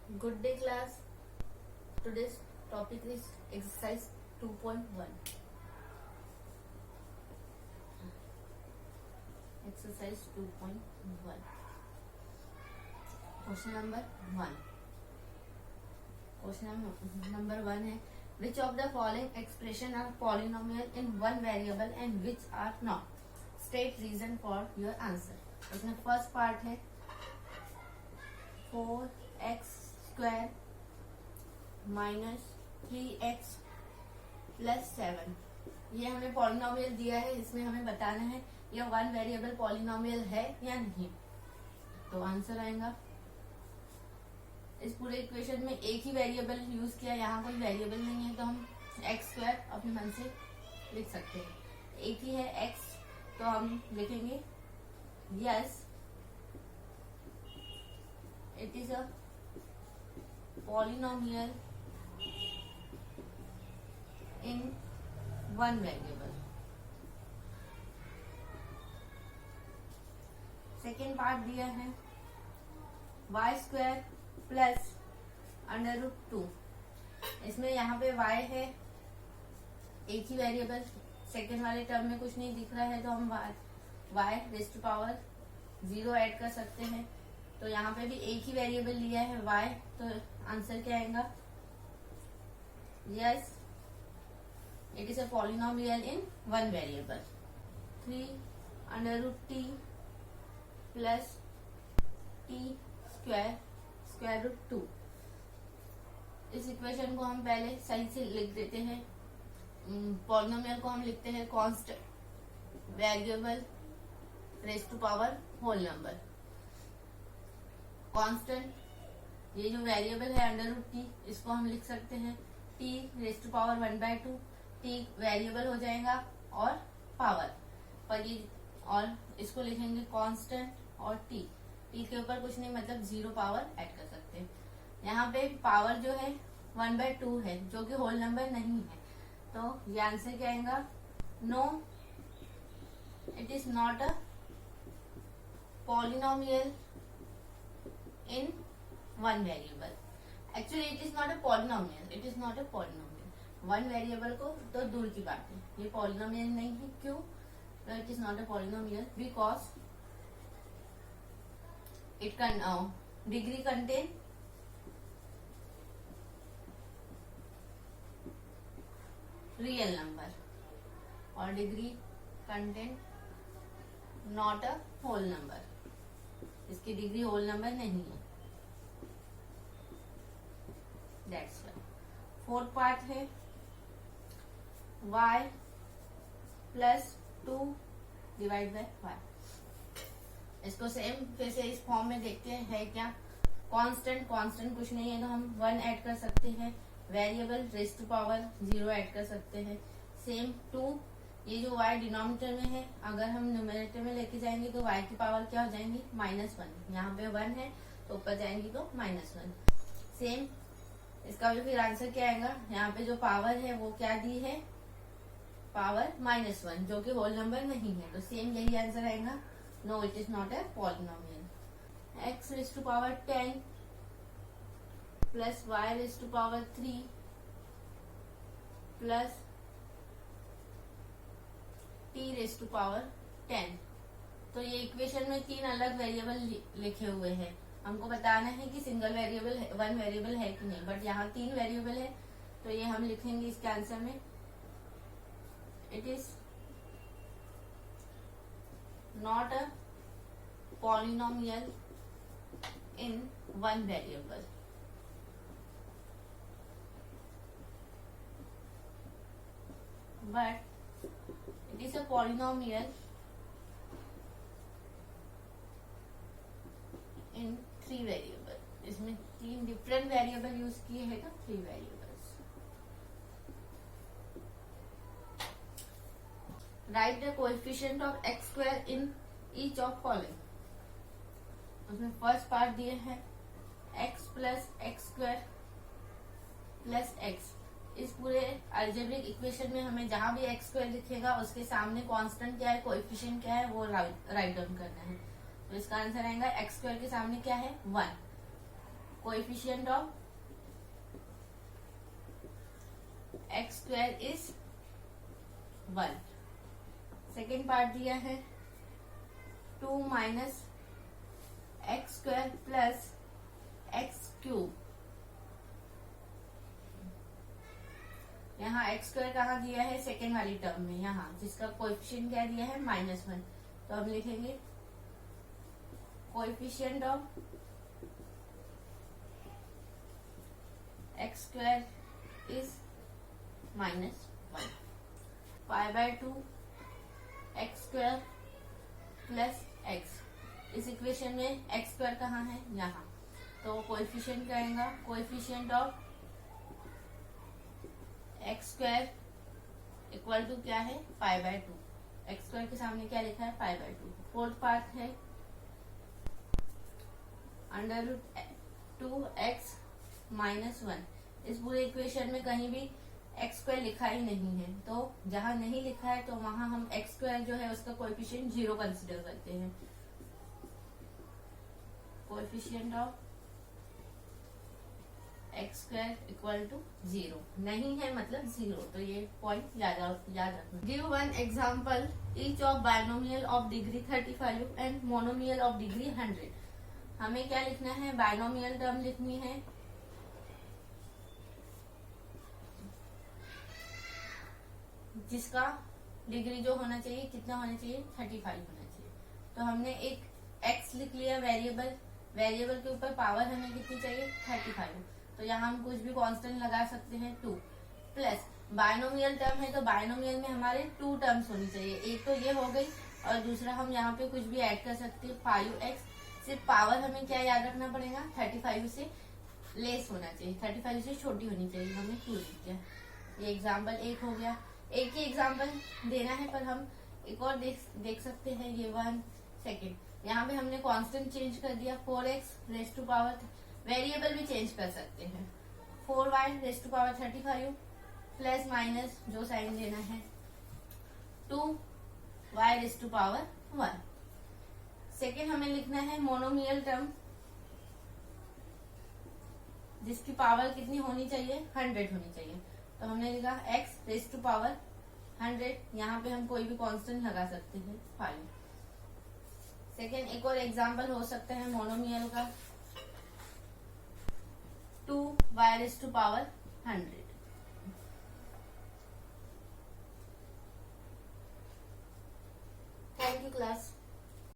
Good day class. Today's topic is exercise 2.1. Exercise 2.1. Question number 1. Question number 1 है which of the following expression are polynomial in one variable and which are not? State reason for your answer. इसमें first part है 4x square minus 3x plus 7. ये हमें polynomial दिया है. इसमें हमें बताना है यह वन वेरिएबल पॉलिनोमियल है या नहीं. तो आंसर आएगा इस पूरे इक्वेशन में एक ही वेरिएबल यूज किया. यहाँ कोई वेरिएबल नहीं है तो हम एक्स स्क्वायर अपने मन से लिख सकते हैं. एक ही है एक्स तो हम लिखेंगे yes it is a polynomial in one variable. Second part दिया है y स्क्वायर प्लस √2. इसमें यहाँ पे y है एक ही वेरिएबल. सेकेंड वाले टर्म में कुछ नहीं दिख रहा है तो हम y raise to power 0 add कर सकते हैं. तो यहाँ पे भी एक ही वेरिएबल लिया है y. तो आंसर क्या आएगा yes it is a polynomial in one variable. 3√t plus t square square root 2. इस इक्वेशन को हम पहले सही से लिख देते हैं. पॉलिनोमियल को हम लिखते हैं constant variable raise to power whole number. Constant ये जो वेरिएबल है √t इसको हम लिख सकते हैं t raise to power 1/2. t variable हो जाएगा और पावर पर ये और इसको लिखेंगे कांस्टेंट और t के ऊपर कुछ नहीं मतलब 0 पावर ऐड कर सकते हैं. यहाँ पे पावर जो है 1/2 है जो कि होल नंबर नहीं है. तो ये आंसर क्या आएगा no it is not a polynomial in one variable. Actually it is not a polynomial. It is not a polynomial. One variable को तो दूर की बात है. ये polynomial नहीं है. क्यों? It is not a polynomial because it can degree contain real number और degree contain not a whole number. इसकी डिग्री होल नंबर नहीं है. That's why. फोर्थ पार्ट है y plus 2 divide by y. इसको same फिर से इस form में देखते हैं है क्या. कांस्टेंट कुछ नहीं है तो हम 1 ऐड कर सकते हैं. Variable raise to power 0 add कर सकते हैं. सेम 2 ये जो y डिनोमिनेटर में है अगर हम न्यूमरेटर में लेके जाएंगे तो y की पावर क्या हो जाएंगी -1. यहाँ पे 1 है तो ऊपर जाएंगी तो -1. सेम इसका भी फिर आंसर क्या आएगा. यहाँ पे जो पावर है वो क्या दी है पावर -1 जो कि होल नंबर नहीं है. तो सेम यही आंसर आएगा no it is not a polynomial. x raise to power 10 plus y raise to power 3 plus t raise to power 10. तो ये इक्वेशन में 3 अलग वेरिएबल लिखे हुए हैं. हमको बताना है कि सिंगल वेरिएबल है वन वेरिएबल है कि नहीं. बट यहाँ 3 वेरिएबल है तो ये हम लिखेंगे इसके आंसर में it is not a polynomial in one variable. But it is a polynomial in 3 variable. इसमें 3 डिफरेंट वेरिएबल यूज किए हैं तो 3 variables. Right the coefficient of x square in each of following. उसमें फर्स्ट पार्ट दिए हैं x plus x square plus x. इस पूरे algebraic equation में हमें जहां भी एक्स स्क्वायर दिखेगा उसके सामने कांस्टेंट क्या है कोएफिशिएंट क्या है वो राइट डाउन करना है. तो इसका आंसर आएगा एक्स स्क्वायर के सामने क्या है 1. Coefficient of x square is 1। Second part दिया है 2 minus x square plus x cube. यहाँ एक्स स्क्वायर कहाँ दिया है, सेकेंड वाली टर्म में, यहाँ जिसका कोएफिशिएंट क्या दिया है -1। तो हम लिखेंगे coefficient of x square is -1। π/2 x square plus x. इस इक्वेशन में एक्स स्क्वायर कहाँ है, यहाँ। तो कोएफिशिएंट क्या आएगा, coefficient of x square equal to क्या है, π/2। एक्स स्क्वायर के सामने क्या लिखा है, π/2। फोर्थ पार्ट है √2x - 1। इस पूरे इक्वेशन में कहीं भी एक्स स्क्वायर लिखा ही नहीं है, तो जहां नहीं लिखा है तो वहां हम एक्स स्क्वायर जो है उसका कोएफिशिएंट 0 कंसिडर करते हैं। Coefficient of x square equal to 0 नहीं है, मतलब 0। तो ये पॉइंट याद रखना। Give one example each of binomial of degree 35 and monomial of degree 100। हमें क्या लिखना है, बायनोमियल टर्म लिखनी है जिसका डिग्री जो होना चाहिए कितना होना चाहिए, 35 होना चाहिए। तो हमने एक x लिख लिया वेरिएबल, वेरिएबल के ऊपर पावर हमें कितनी चाहिए, 35। तो यहाँ हम कुछ भी कांस्टेंट लगा सकते हैं 2 प्लस बायनोमियल टर्म है तो बायनोमियल में हमारे 2 टर्म्स होनी चाहिए। एक तो ये हो गई और दूसरा हम यहाँ पे कुछ भी ऐड कर सकते हैं 5x। सिर्फ पावर हमें क्या याद रखना पड़ेगा, 35 से लेस होना चाहिए, 35 से छोटी होनी चाहिए। हमने 2 लिख दिया। ये एग्जाम्पल 1 हो गया। एक ही एग्जाम्पल देना है पर हम एक और देख सकते हैं। ये 1 सेकेंड यहाँ पे हमने कांस्टेंट चेंज कर दिया 4x raise to power, variable भी चेंज कर सकते हैं 4y raise to power 35 plus minus जो साइन देना है 2y raise to power 1। Second हमें लिखना है मोनोमियल टर्म जिसकी पावर कितनी होनी चाहिए, 100 होनी चाहिए। तो हमने लिखा x रेज टू पावर 100। यहाँ पे हम कोई भी कांस्टेंट लगा सकते हैं 5। सेकेंड एक और एग्जांपल हो सकता है मोनोमियल का 2y रेज टू पावर 100।